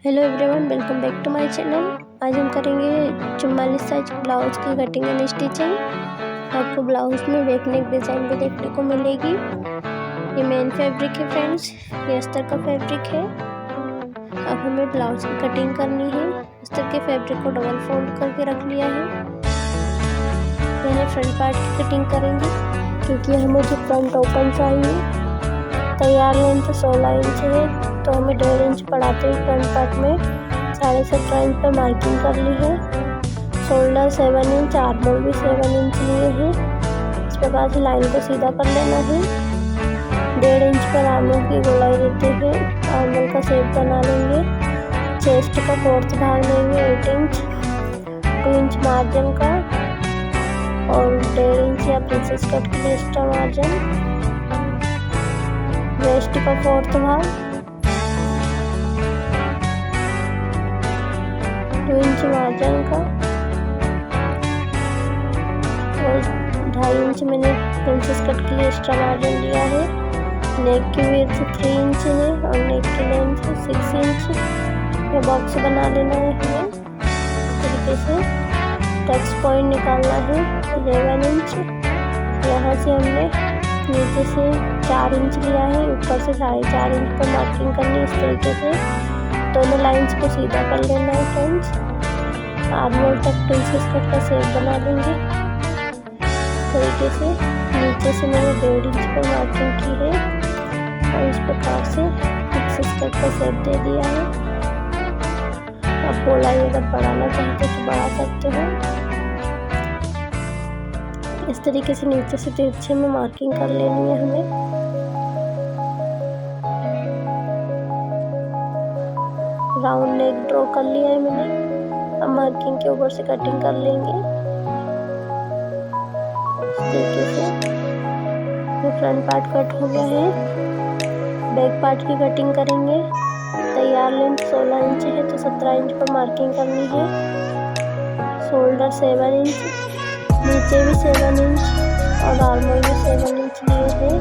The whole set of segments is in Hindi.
Hello everyone, welcome back to my channel. आज हम करेंगे 44 साइज ब्लाउज की कटिंग एंड स्टिचिंग। आपको ब्लाउज में बैक नेक डिज़ाइन भी देखने को मिलेगी। ये मेन फैब्रिक है फ्रेंड्स, ये अस्तर का फैब्रिक है। अब हमें ब्लाउज की कटिंग करनी है। अस्तर के फैब्रिक को डबल फोल्ड करके रख लिया है। पहले फ्रंट पार्ट की कटिंग करेंगे क्योंकि हमें जो फ्रंट ओपन चाहिए। तैयार लेंथ 16 इंच है तो हमें 1.5 इंच बढ़ाते हुए फ्रंट पार्ट में 17.5 इंच पर मार्किंग कर ली है। शोल्डर 7 इंच, आर्मोल भी 7 इंच लिए हैं। इस प्रकार से लाइन को सीधा कर लेना है। 1.5 इंच पर आर्मोल की गोलाई देते हुए आर्मोल का शेप बना लेंगे। चेस्ट का 4th भाग लेंगे 8 इंच, 2 इंच मार्जिन का और 1.5 इंच या प्रिंसेस कट के लिए एक्स्ट्रा मार्जिन। वेस्ट का 4th भाग 2 इंच मार्जिन का और 2.5 इंच मैंने प्रिंसेस कट के लिए एक्स्ट्रा मार्जिन लिया है। नेक की विड्थ 3 इंच है और नेक की लेंथ 6 इंच। ये बॉक्स बना लेना है हमें। इस तरीके से टच पॉइंट निकालना है 11 इंच। यहाँ से हमने नीचे से 4 इंच लिया है, ऊपर से 4.5 इंच पर मार्किंग करनी है। इस तरीके से दोनों लाइंस को सीधा कर लेना है फ्रेंड्स। आर्मोल तक प्रिंसेस कट का शेप बना लेंगे। इस तरीके से नीचे से मैंने 1.5 इंच पर मार्किंग की है और इस प्रकार से प्रिंसेस कट का शेप दे दिया है। अब गोलाई अगर बढ़ाना चाहते तो बढ़ा सकते हो। इस तरीके से नीचे से तिरछे में मार्किंग कर लेनी है हमें। राउंड नेक ड्रॉ कर लिया है मैंने। अब मार्किंग के ऊपर से कटिंग कर लेंगे। इस तरीके से ये फ्रंट पार्ट कट हो गया है। बैक पार्ट की कटिंग करेंगे। तैयार लेंथ 16 इंच है तो 17 इंच पर मार्किंग करनी है। शोल्डर 7 इंच, नीचे भी 7 इंच और आर्मोल भी 7 इंच लिए थे।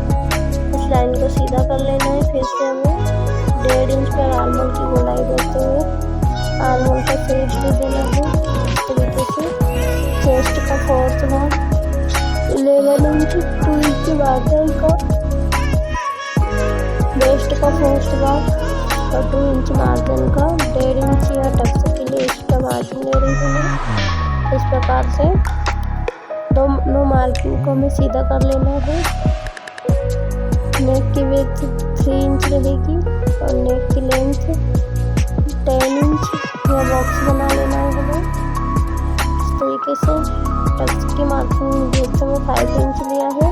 इस लाइन को सीधा कर लेना है। फिर से हमें 1.5 इंच पर आर्मोल की गोलाई देते हुए आर्मोल का शेप दे देना है। इस तरीके से चेस्ट का 4th भाग 11 इंच, 2 इंच मार्जिन का, वेस्ट का 4th भाग और 2 इंच मार्जिन का 1.5 इंच या टक्स के लिए एक्स्ट्रा मार्जिन ले रही हूँ मैं। इस प्रकार से दोनों मार्किंग को हमें सीधा कर लेना है। नेक की विड्थ 3 इंच रहेगी और नेक की लेंथ 10 इंच। यह बॉक्स बना लेना है हमें। इस तरीके से टक्स की मार्किंग विड्थ में 5 इंच लिया है।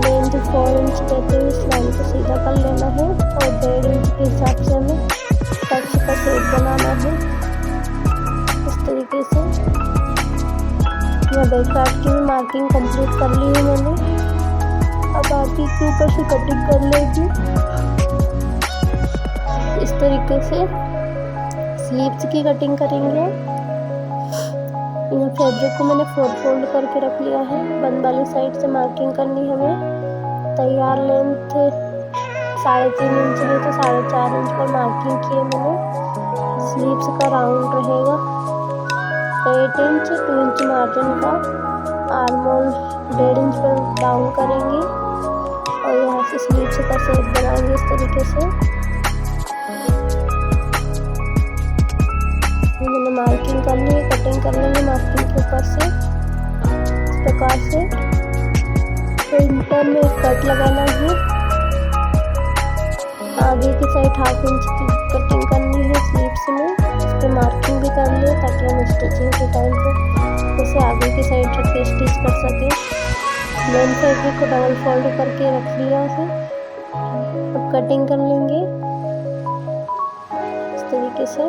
लेंथ 4 इंच देते हुए इस लाइन को सीधा कर लेना है और 1.5 इंच के हिसाब से हमें टक्स का शेप बनाना है। इस तरीके से यह बैक पार्ट की भी मार्किंग कंप्लीट कर ली है मैंने। अब आगे के ऊपर से कटिंग कर लेगी। इस तरीके से स्लीव्स की कटिंग करेंगे। यह फैब्रिक को मैंने 4 फोल्ड करके रख लिया है। बंद वाली साइड से मार्किंग करनी है हमें। तैयार लेंथ 3.5 इंच है तो 4.5 इंच पर मार्किंग की है मैंने। स्लीव्स का राउंड रहेगा 8 इंच, 2 इंच मार्जिन का। आर्मोल 1.5 इंच पर डाउन करेंगे और यहाँ से स्लीव्स का शेप बनाएंगे इस तरीके से। मैंने मार्किंग कर ली है, कटिंग कर लेंगे मार्किंग के ऊपर से। इस प्रकार से सेंटर में एक कट लगाना है। आगे की साइड 1/2 इंच की कटिंग करनी है स्लीव्स में। इस पर मार्किंग भी कर ले ताकि हम स्टिचिंग के टाइम पे जैसे आगे की साइड रख के स्टिच कर सकें। मेन फैब्रिक को डबल फोल्ड करके रख लिया है। अब कटिंग कर लेंगे इस तरीके से।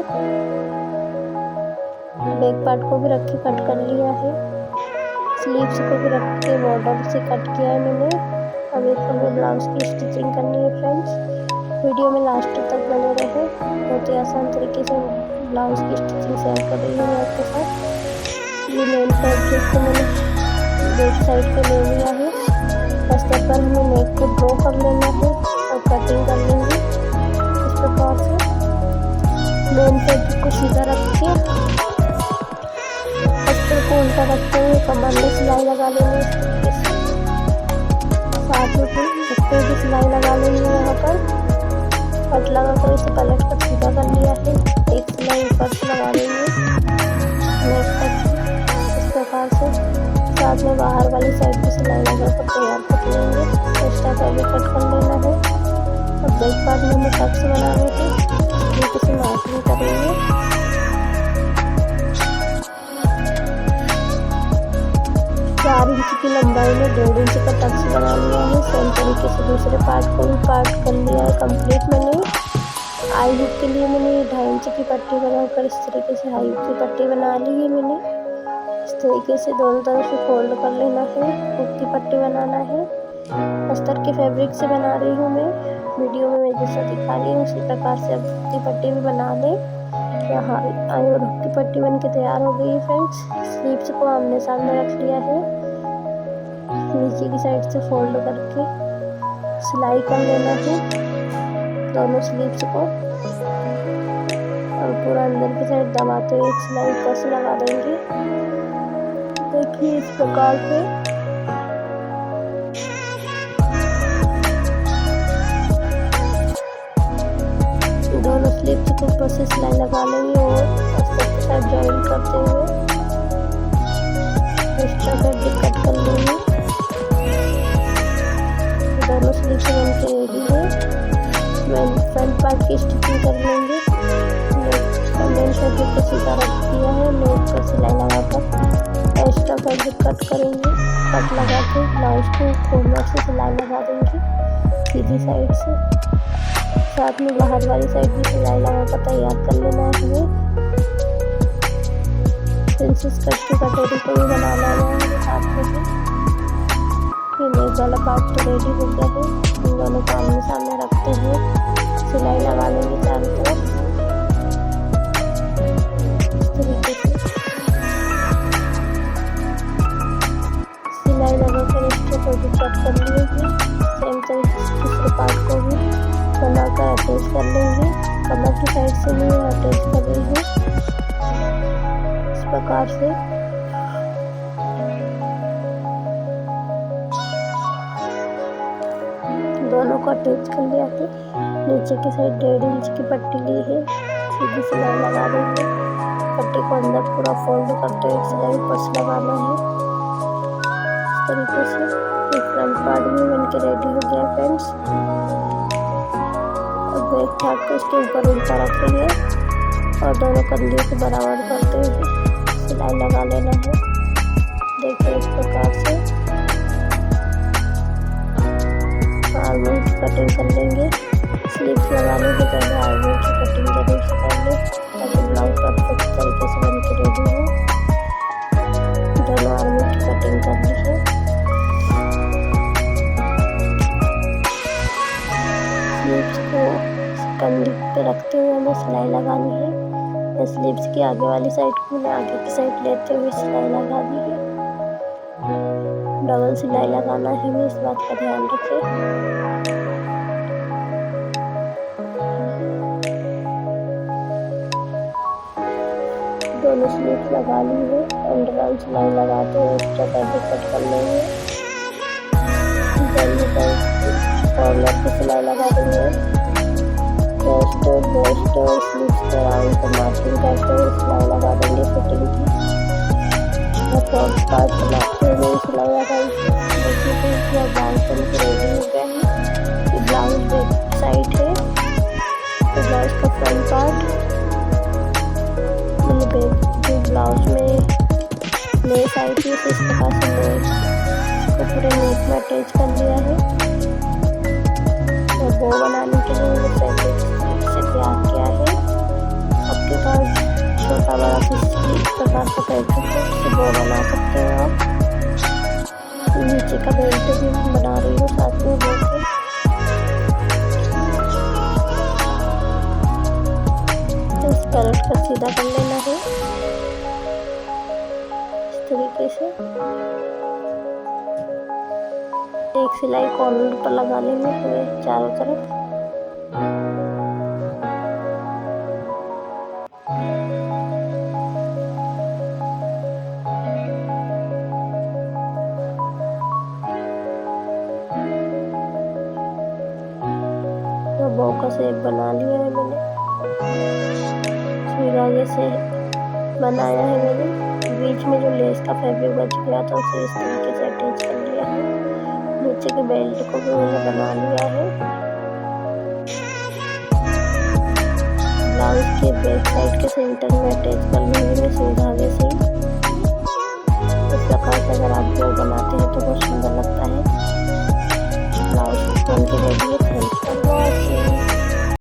बैक पार्ट को भी रख के कट कर लिया है। स्लीव्स को भी रख के बॉर्डर से कट किया है मैंने। अब एक हमें ब्लाउज की स्टिचिंग करनी है फ्रेंड्स। वीडियो में लास्ट तक बने रहे। बहुत ही आसान तरीके से ब्लाउज की स्टिचिंग शेयर कर रही हूँ आपके साथ। ये मेन फैब्रिक को मैंने बैक साइड पे ले लिया है। अस्तर पर हमें नेक को ड्रॉ कर लेना है और कटिंग कर लेंगे इस प्रकार से। मेन फैब्रिक को सीधा रख के अस्तर को उल्टा रखते हुए कमर में सिलाई लगा लेंगे इस तरीके से। साथ में दुपट्टे की सिलाई लगा लेंगे। यहाँ पर कट लगा कर इसे पलट कर सीधा कर लिया है। एक सिलाई ऊपर से लगा लेंगे नेक तक इस प्रकार से। साथ में बाहर वाली साइड भी सिलाई लगा कर तैयार कर लेंगे। एक्स्ट्रा फैब्रिक कट कर लेना है। अब बैक पार्ट में हमें टक्स बनाने थे, इसे मार्किंग करेंगे। 4 इंच की लंबाई में 1.5 इंच का टक्स बना लिया है। सेम तरीके से दूसरे पार्ट को भी पार्ट कर लिया है कंप्लीट। मैंने आई हुक के लिए मैंने 2.5 इंच की पट्टी बनाकर इस तरीके से आई हुक की पट्टी बना ली है। मैंने इस तरीके से दोनों तरफ से फोल्ड कर लेना है। हुक की पट्टी बनाना है। अस्तर के फैब्रिक से बना रही हूँ मैं। वीडियो में मैं जैसा दिखा रही हूँ उसी प्रकार से अब हुक की पट्टी भी बना लें। यहाँ आई और हुक की पट्टी बन के तैयार हो गई है फ्रेंड्स। स्लीव्स को आमने सामने रख लिया है। नीचे की साइड से फोल्ड करके सिलाई कर लेना है दोनों स्लीव्स को और पूरा अंदर की साइड दबाते हुए एक सिलाई ऊपर से लगा देंगे। देखिए इस प्रकार से दोनों स्लीव्स के ऊपर से सिलाई लगा लेंगे और अस्तर के साथ जॉइन करते हुए एक्स्ट्रा फैब्रिक कट कर लेंगे। दोनों स्लीव्स बन के रेडी है। मैं फ्रंट पार्ट की स्टिचिंग कर लेंगे। मेन फैब्रिक को सीधा रख दिया है। नेक पर सिलाई लगाकर एक्स्ट्रा फैब्रिक कट करेंगे। कट लगा के ब्लाउज को कॉर्नर से सिलाई लगा देंगे सीधी साइड से। साथ में बाहर वाली साइड भी सिलाई लगाकर तैयार कर लेना है हमें। प्रिंसेस कट की कटोरी को भी बनाना है साथ में ही। ये नेक वाला पार्ट तो रेडी हो गया है। इन दोनों को आमने सामने रखते हुए सिलाई लगा लेंगे चारों तरफ इस तरीके से। सिलाई लगाकर एक्स्ट्रा फैब्रिक कट कर लिए हैं। सेम तरीके से दूसरे पार्ट को भी बनाकर अटैच कर लेंगे। कमर की साइड से भी अटैच कर रही हूँ इस प्रकार से। दोनों को अटैच कर लिया है। नीचे की साइड 1.5 इंच की पट्टी ली है। सीधी सिलाई लगा देंगे। पट्टी को अंदर पूरा फोल्ड करते हुए सिलाई ऊपर से लगाना है इस तरीके से। ये फ्रंट पार्ट भी बनके रेडी हो गया फ्रेंड्स। अब बैक पार्ट को इसके ऊपर उल्टा रखेंगे और दोनों कंधे को बराबर करते हुए सिलाई लगा लेना है। देखिए इस प्रकार से आर्मोल की कटिंग कर लेंगे। स्लीव्स लगाने से पहले आर्मोल की कटिंग जरूर से कर लें ताकि ब्लाउज परफेक्ट तरीके से बन के रेडी हो। दोनों आर्मोल की कटिंग कर ली है। स्लीव्स को कंधे पे रखते हुए हमें सिलाई लगानी है। स्लीव्स की आगे वाली साइड को मैंने आगे की साइड लेते हुए सिलाई लगा दी है। डबल सिलाई लगाना है हमें, इस बात का ध्यान रखें। दोनों स्लीव्स लगा ली है। अंडर आर्म सिलाई लगाते हुए एक्स्ट्रा फैब्रिक कट कर लेंगे। कॉर्नर पे सिलाई लगा देंगे। चेस्ट वेस्ट स्लीव्स के राउंड को मार्किंग करते हुए सिलाई लगा देंगे फिटिंग की। फ्रंट पार्ट बनाते हुए सिलाई लगाई। देखिए तो ब्लाउज बन के रेडी हो गया है। ये ब्लाउज बैक साइड है। तो ब्लाउज का फ्रंट पार्ट मैंने बैक जो ब्लाउज में लेस आई थी इस प्रकार से लेस को पूरे नेक में अटैच कर दिया है। और बो बनाने के लिए मैंने फैब्रिक से तैयार किया है। आपके पास छोटा बड़ा किसी प्रकार का फैब्रिक है उससे बो बना सकते हो आप। नीचे का बेल्ट भी बना रही हूँ साथ में बो के। इस पलट कर सीधा कर लेना है इस तरीके से। एक सिलाई कॉर्नर पर लगा लेंगे पूरे चारों तरफ। बो का शेप बना लिया है मैंने, सुई धागे से बनाया है मैंने। बीच में जो लेस का फैब्रिक बच गया था उसे इस तरीके से अटैच कर लिया है। नीचे के बेल्ट को भी मैंने बना लिया है। ब्लाउज के बैक साइड के सेंटर में अटैच कर लूँगी मैं सुई धागे से। इस प्रकार से अगर आप बो बनाते हैं तो बहुत सुंदर लगता है। ब्लाउज बन के रेडी है। Thanks for watching.